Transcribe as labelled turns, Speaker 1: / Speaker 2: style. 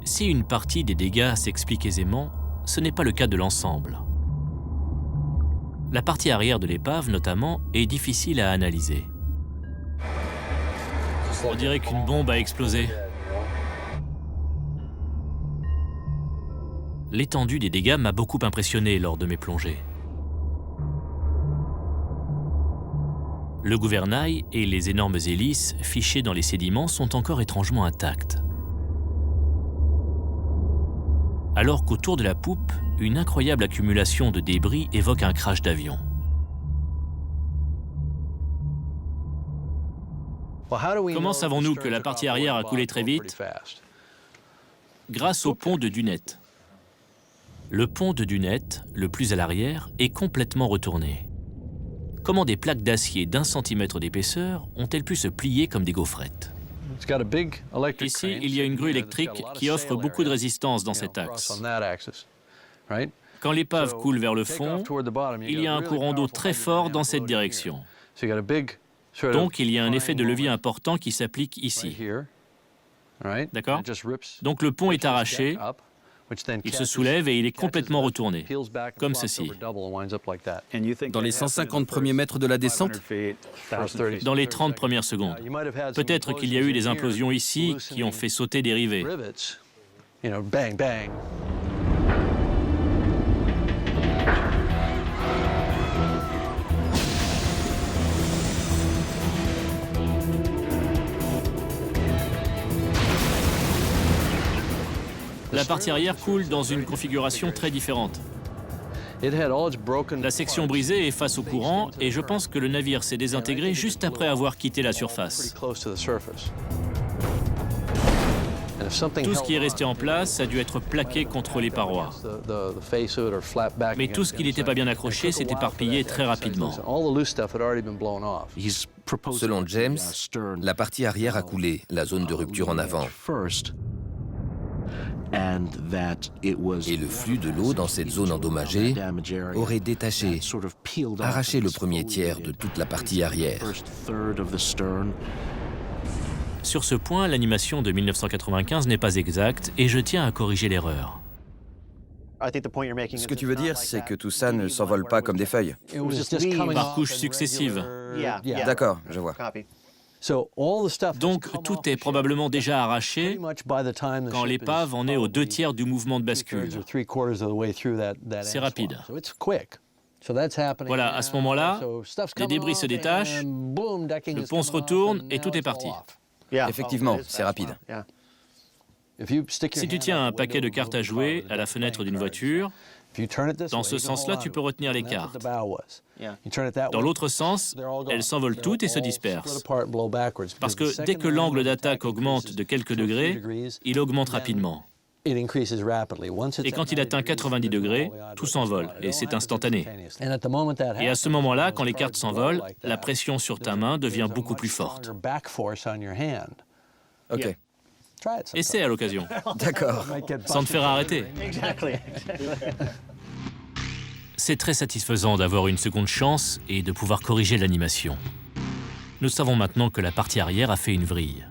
Speaker 1: Si une partie des dégâts s'explique aisément, ce n'est pas le cas de l'ensemble. La partie arrière de l'épave, notamment, est difficile à analyser. On dirait qu'une bombe a explosé. L'étendue des dégâts m'a beaucoup impressionné lors de mes plongées. Le gouvernail et les énormes hélices fichées dans les sédiments sont encore étrangement intacts. Alors qu'autour de la poupe, une incroyable accumulation de débris évoque un crash d'avion. Comment savons-nous que la partie arrière a coulé très vite? Grâce au pont de Dunette. Le pont de Dunette, le plus à l'arrière, est complètement retourné. Comment des plaques d'acier d'1 centimètre d'épaisseur ont-elles pu se plier comme des gaufrettes? Ici, il y a une grue électrique qui offre beaucoup de résistance dans cet axe. Quand l'épave coule vers le fond, il y a un courant d'eau très fort dans cette direction. Donc, il y a un effet de levier important qui s'applique ici. D'accord? Donc, le pont est arraché, il se soulève et il est complètement retourné, comme ceci.
Speaker 2: Dans les 150 premiers mètres de la descente?
Speaker 1: Dans les 30 premières secondes. Peut-être qu'il y a eu des implosions ici qui ont fait sauter des rivets. La partie arrière coule dans une configuration très différente. La section brisée est face au courant et je pense que le navire s'est désintégré juste après avoir quitté la surface. Tout ce qui est resté en place a dû être plaqué contre les parois. Mais tout ce qui n'était pas bien accroché s'est éparpillé très rapidement.
Speaker 2: Selon James, la partie arrière a coulé, la zone de rupture en avant. Et le flux de l'eau dans cette zone endommagée aurait détaché, arraché le premier tiers de toute la partie arrière.
Speaker 1: Sur ce point, l'animation de 1995 n'est pas exacte et je tiens à corriger l'erreur.
Speaker 3: Ce que tu veux dire, c'est que tout ça ne s'envole pas comme des feuilles.
Speaker 1: Par couches successives.
Speaker 3: D'accord, je vois.
Speaker 1: Donc, tout est probablement déjà arraché quand l'épave en est aux 2 tiers du mouvement de bascule. C'est rapide. Voilà, à ce moment-là, les débris se détachent, le pont se retourne et tout est parti.
Speaker 3: Effectivement, c'est rapide.
Speaker 1: Si tu tiens un paquet de cartes à jouer à la fenêtre d'une voiture, dans ce sens-là, tu peux retenir les cartes. Dans l'autre sens, elles s'envolent toutes et se dispersent. Parce que dès que l'angle d'attaque augmente de quelques degrés, il augmente rapidement. Et quand il atteint 90 degrés, tout s'envole et c'est instantané. Et à ce moment-là, quand les cartes s'envolent, la pression sur ta main devient beaucoup plus forte.
Speaker 3: Ok.
Speaker 1: Essaie à l'occasion.
Speaker 3: D'accord.
Speaker 1: Sans te faire arrêter. C'est très satisfaisant d'avoir une seconde chance et de pouvoir corriger l'animation. Nous savons maintenant que la partie arrière a fait une vrille.